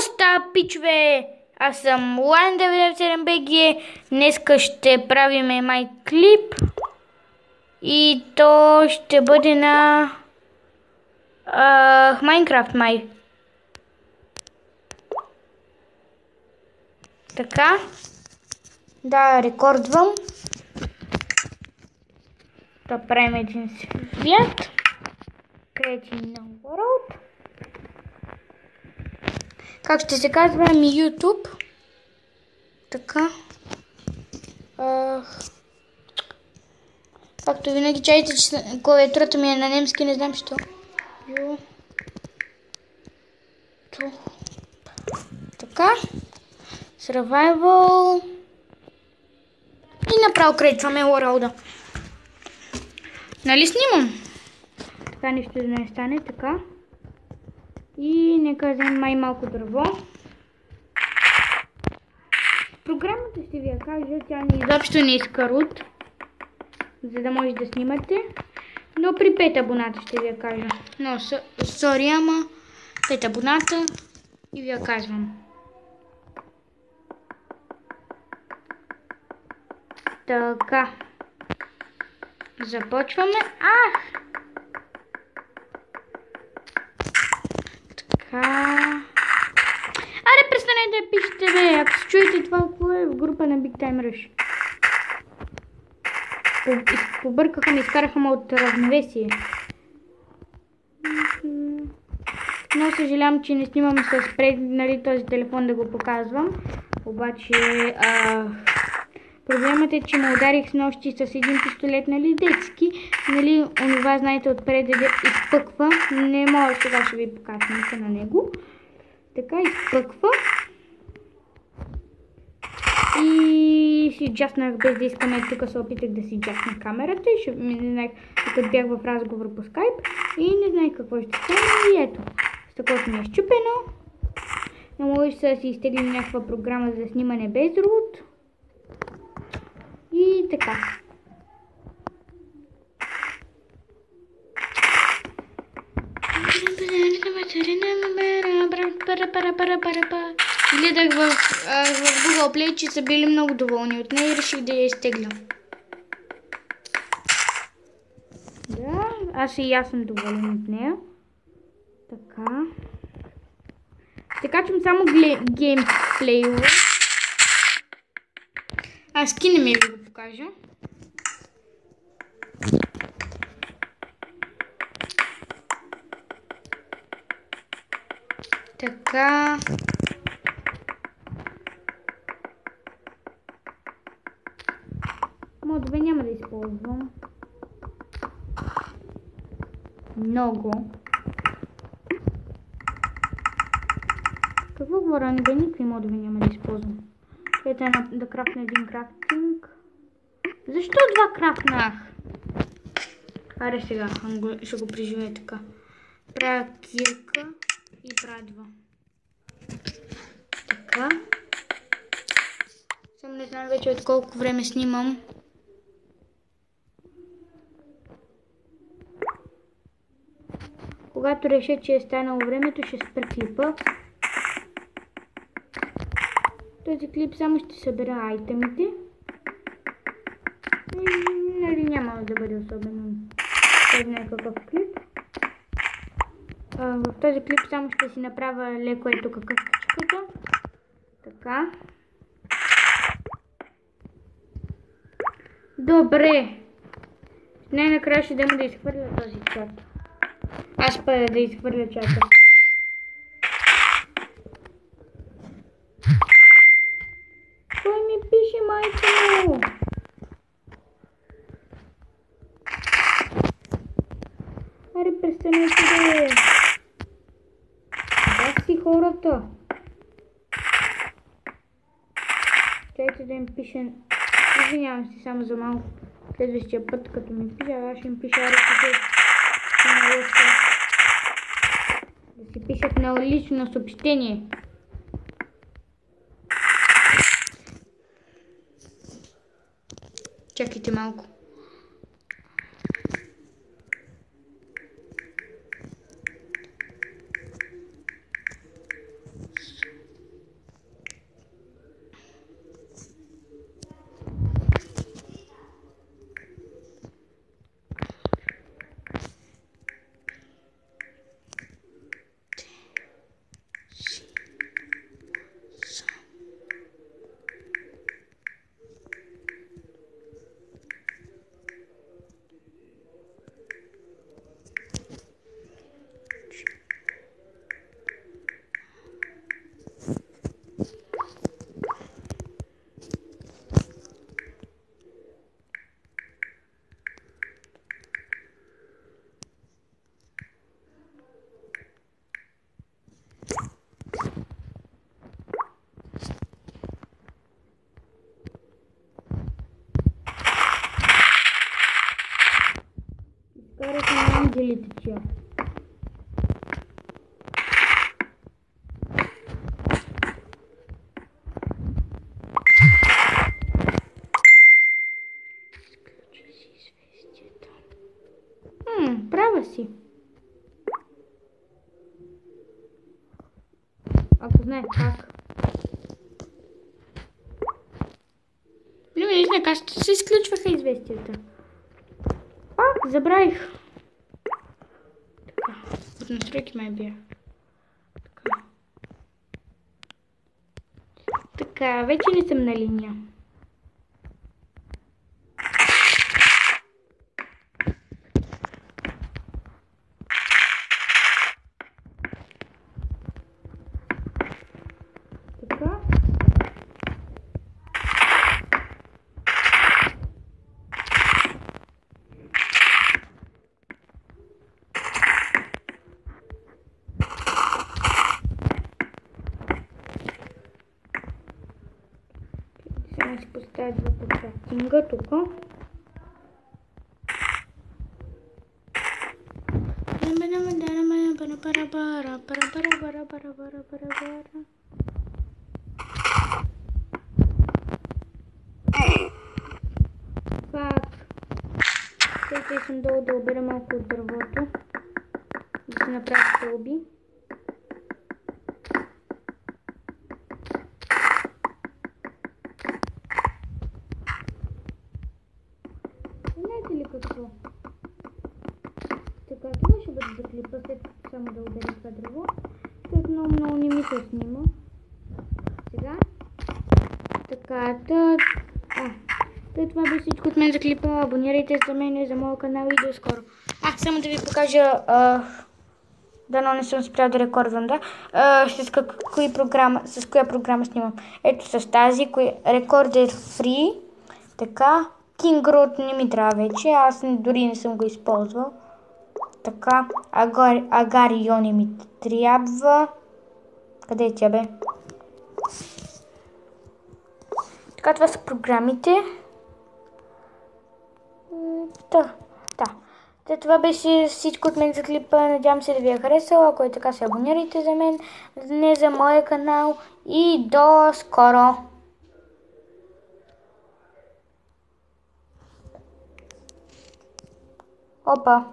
Става, пичове! Аз съм Lion97BG. Днеска ще правим май клип. И то ще бъде на Майнкрафт май. Така. Да, рекордвам. Да правим един свят. Creating no world. Как ще се казва ми YouTube? Така. Както винаги, чайте, че клавиатурата ми е на немски, не знам що. Така. Survival. И направо креатваме world. Нали снимам? Така нищо да не стане, така. И нека вземем май малко дърво. Програмата ще ви я кажа, тя изобщо не иска root, за да може да снимате. Но при 5 абоната ще ви я кажа. Но, сори, ама 5 абоната и ви я казвам. Така. Започваме. Така. Аре, престанете да пишете, бе. Ако се чуете това, какво е в група на Big Time Rush. Побъркаха ме, изкараха ме от равновесие. Но съжалявам, че не снимам с нали, този телефон да го показвам. Обаче проблемът е, че ме ударих с нощи с един пистолет, нали, детски. Нали, онова, знаете, отпред да изпъква. Не мога, сега ще ви покажа снимка на него. Така, изпъква. И си джаснах, без да искаме, тук се опитах да си джасна камерата и не знаех, като бях в разговор по скайп и не знаех какво ще стане и ето. Стъклото ми е счупено. Но може да си изтегли някаква програма за снимане без root. И така. Гледах в Google Play, че са били много доволни от нея и реших да я изтегля. Да, аз съм доволен от нея. Така. Ще качвам само геймплейове. Скина ми ви го покажа. Така. Модове няма да използвам. Много. Какво говоря? Не бе, никакви модове няма да използвам. Ето да крафтна един крафтинг. Защо два крафтнах? Аре сега, ще го преживея така. Правя кирка и правя два. Така. Само не знам вече от колко време снимам. Когато реша, че е станало времето, ще спра клипа. Този клип само ще събера айтемите. Нали няма да бъде особено някакъв клип. В този клип само ще си направя леко ето къвчето. Така. Добре. Най-накрая ще дам да изхвърля този чат. Аз па да изхвърля чата. Кой ми пише, майко? Аре, престанете да е. Да си хората. Чайте да им пише. Извинявам се само за малко. Следващия път, като ми пише, аз ще им пиша да си пишат на лично съобщение. Чакайте малко. зелите тия. Права си. Ако знаеш как. Не знае как ще се изключваха известията. Пак забравих. Така, от настройки май бях. Така, вече не съм на линия. Така. Сега ще поставя два подсветинга тук. Сега съм долу да обера малко от дървото, да се направи стълби. Знаете ли какво? Така, това ще бъде за клипа, след като само да ударя това дърво. След много не ми се снима. Сега. Така, това беше всичко от мен за клипа. Абонирайте се за мен и за моя канал и до скоро. Само да ви покажа, дано не съм спрял да рекордвам, да? С коя програма снимам. Ето с тази, Recorder Free. Така, KingRoad не ми трябва вече, аз дори не съм го използвал. Така, Agario не ми трябва. Къде е тя, бе? Така, това са програмите. Това беше всичко от мен за клипа. Надявам се да ви е харесало. Ако е така, се абонирайте за мен, не за моя канал. И до скоро! Опа!